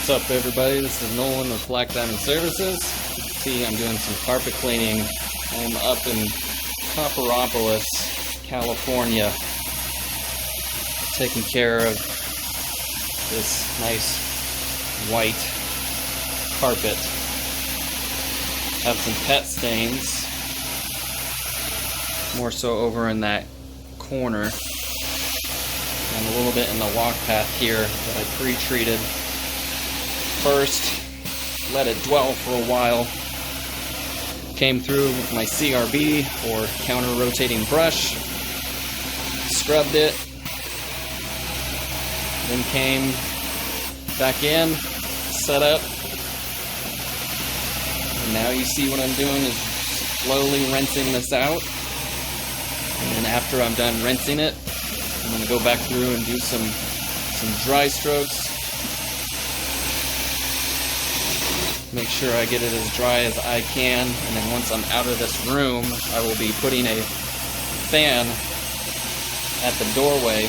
What's up, everybody? This is Nolan with Black Diamond Services. See, I'm doing some carpet cleaning. I'm up in Copperopolis, California, taking care of this nice white carpet. Have some pet stains, more so over in that corner, and a little bit in the walk path here that I pre-treated. First, let it dwell for a while. Came through with my CRB or counter rotating brush, scrubbed it, then came back in, set up, and now you see what I'm doing is slowly rinsing this out. And then after I'm done rinsing it, I'm going to go back through and do some dry strokes. Make sure I get it as dry as I can, and then once I'm out of this room, I will be putting a fan at the doorway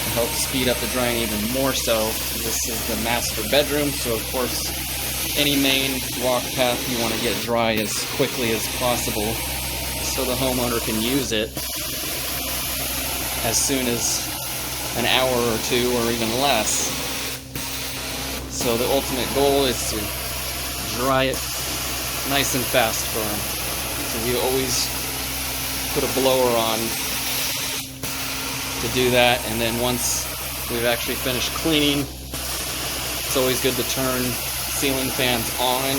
to help speed up the drying even more so. This is the master bedroom, so of course any main walk path you want to get dry as quickly as possible so the homeowner can use it as soon as an hour or two or even less. So the ultimate goal is to dry it nice and fast for them. So we always put a blower on to do that, and then once we've actually finished cleaning, it's always good to turn ceiling fans on,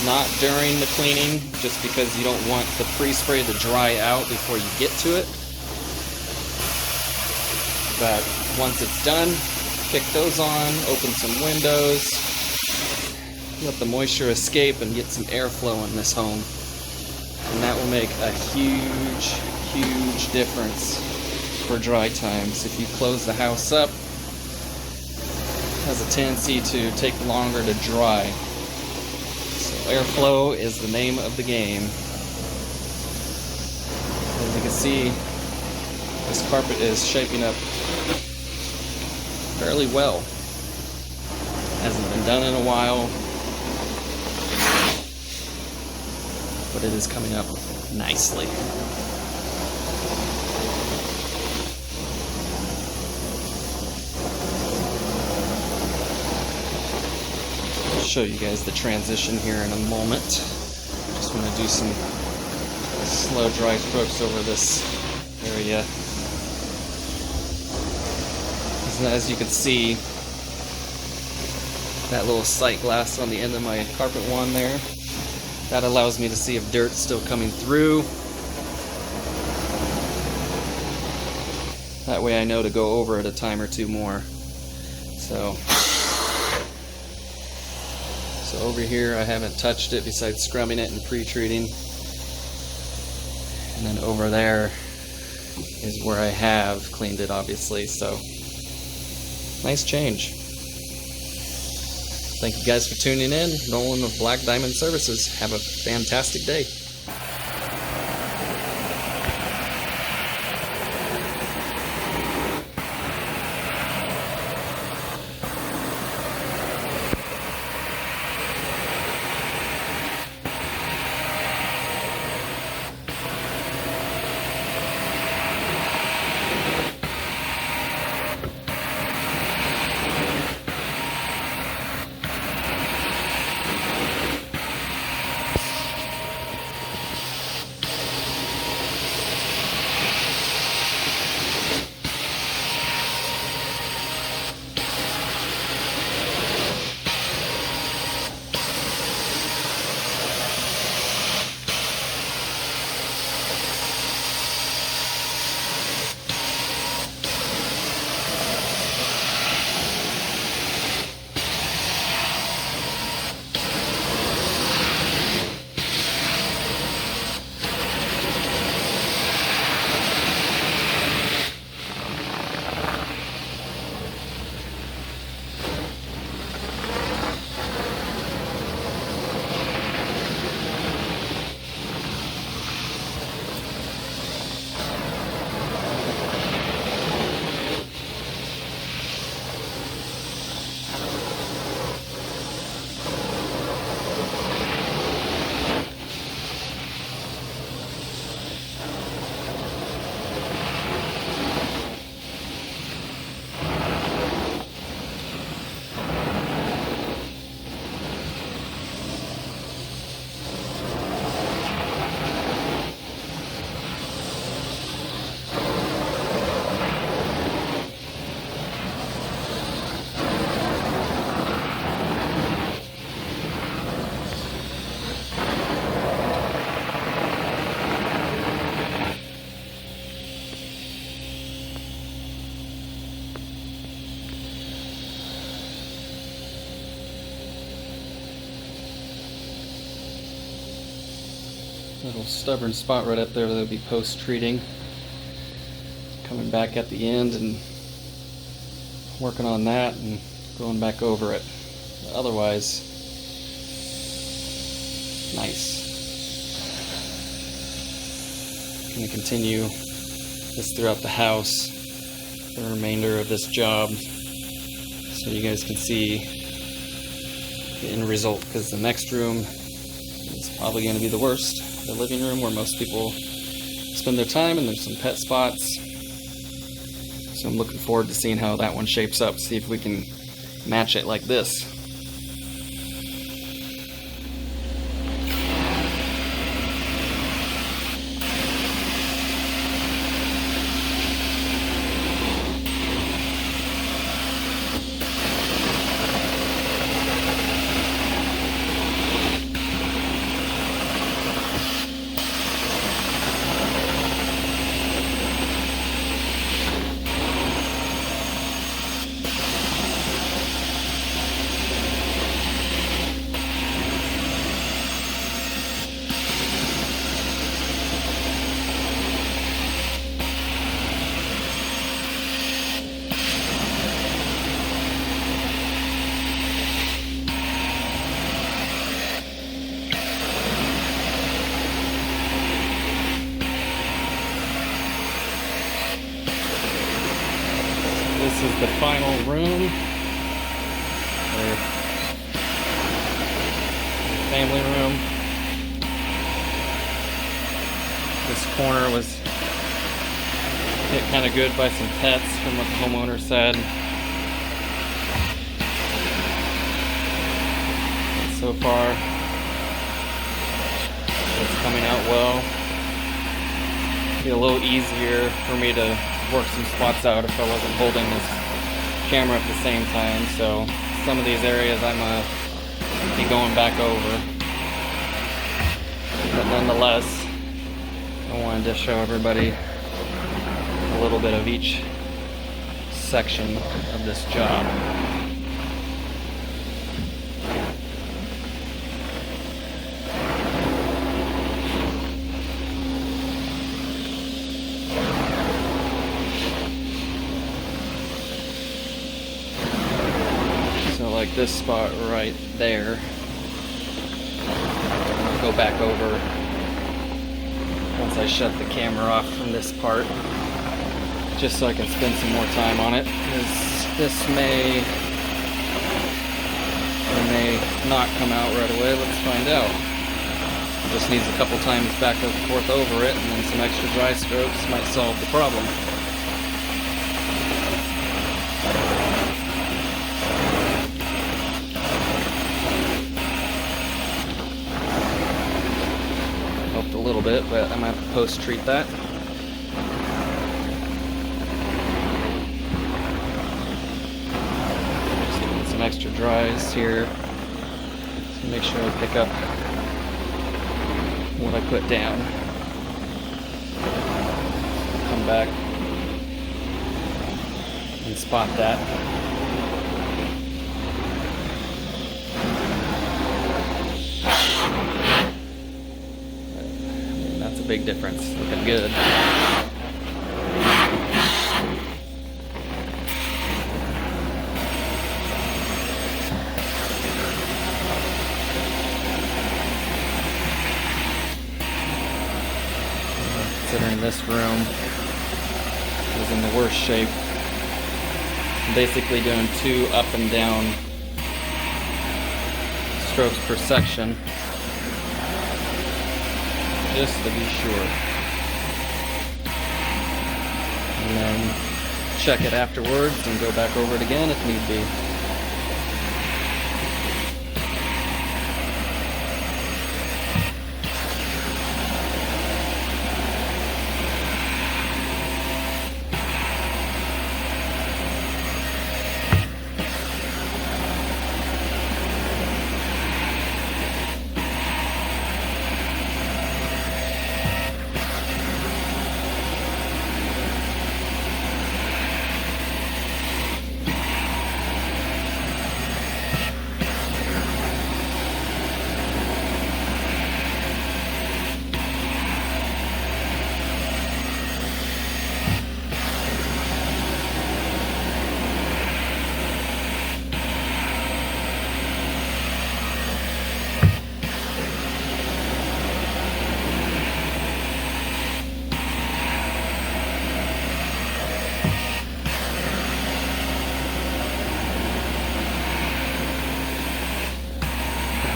not during the cleaning, just because you don't want the pre-spray to dry out before you get to it. But once it's done, kick those on, open some windows, let the moisture escape and get some airflow in this home. And that will make a huge, huge difference for dry times. If you close the house up, it has a tendency to take longer to dry. So airflow is the name of the game. As you can see, this carpet is shaping up fairly well. Hasn't been done in a while, but it is coming up nicely. I'll show you guys the transition here in a moment. Just want to do some slow dry strokes over this area. As you can see, that little sight glass on the end of my carpet wand there, that allows me to see if dirt's still coming through. That way I know to go over it a time or two more. So over here I haven't touched it besides scrubbing it and pre-treating. And then over there is where I have cleaned it, obviously. So nice change. Thank you guys for tuning in. Nolan with Black Diamond Services. Have a fantastic day. Little stubborn spot right up there that'll be post-treating. Coming back at the end and working on that and going back over it. Otherwise, nice. I'm going to continue this throughout the house, the remainder of this job, so you guys can see the end result, because the next room is probably going to be the worst. The living room, where most people spend their time, and there's some pet spots. So I'm looking forward to seeing how that one shapes up, see if we can match it like this. This is the final room, or family room. This corner was hit kind of good by some pets from what the homeowner said. And so far, it's coming out well. It'd be a little easier for me to work some spots out if I wasn't holding this camera at the same time, so some of these areas I'm gonna be going back over. But nonetheless, I wanted to show everybody a little bit of each section of this job. Like this spot right there, I'll go back over once I shut the camera off from this part, just so I can spend some more time on it, because this may or may not come out right away. Let's find out. It just needs a couple times back and forth over it, and then some extra dry strokes might solve the problem. A little bit, but I'm gonna have to post-treat that. Just doing some extra dries here to make sure I pick up what I put down. Come back and spot that. Big difference. Looking good. Considering this room is in the worst shape, I'm basically doing 2 up and down strokes per section, just to be sure, and then check it afterwards and go back over it again if need be.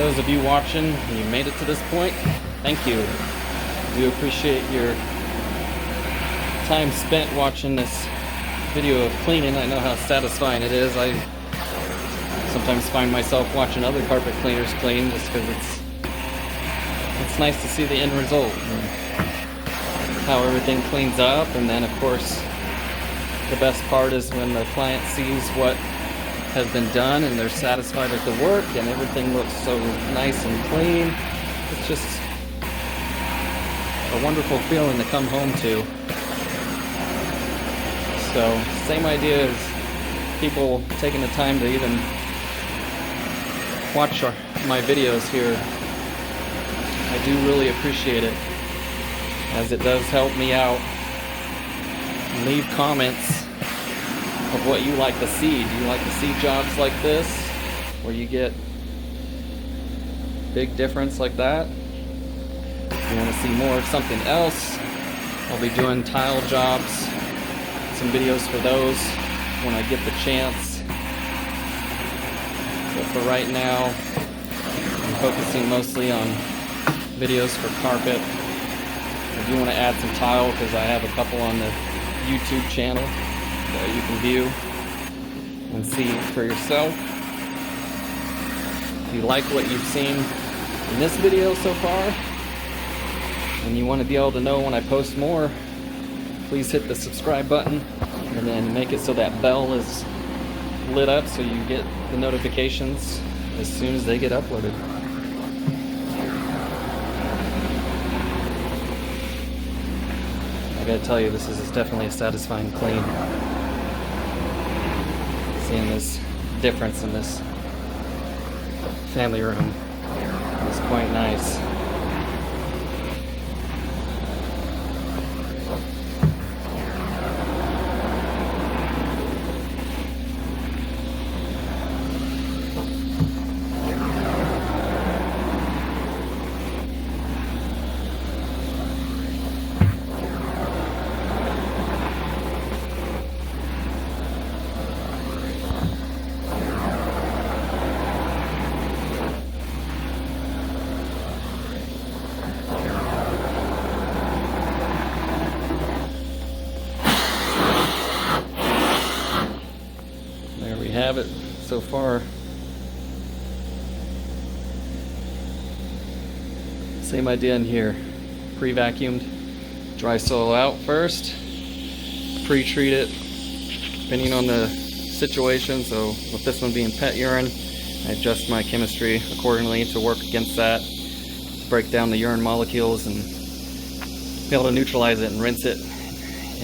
those of you watching and you made it to this point, thank you. I do appreciate your time spent watching this video of cleaning. I know how satisfying it is. I sometimes find myself watching other carpet cleaners clean just because it's nice to see the end result and how everything cleans up. And then of course the best part is when the client sees what has been done and they're satisfied with the work and everything looks so nice and clean. It's just a wonderful feeling to come home to. So same idea as people taking the time to even watch my videos here. I do really appreciate it, as it does help me out. Leave comments of what you like to see. Do you like to see jobs like this where you get big difference like that? If you want to see more of something else, I'll be doing tile jobs, some videos for those when I get the chance. But for right now, I'm focusing mostly on videos for carpet. I do want to add some tile because I have a couple on the YouTube channel that you can view and see for yourself. If you like what you've seen in this video so far and you want to be able to know when I post more, please hit the subscribe button and then make it so that bell is lit up so you get the notifications as soon as they get uploaded. I gotta tell you, this is definitely a satisfying clean. Seeing this difference in this family room is quite nice. Have it so far. Same idea in here. Pre-vacuumed, dry soil out first, pre-treat it depending on the situation. So with this one being pet urine, I adjust my chemistry accordingly to work against that, to break down the urine molecules and be able to neutralize it and rinse it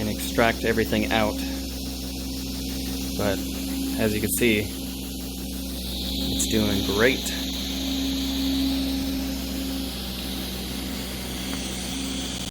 and extract everything out. But as you can see, it's doing great.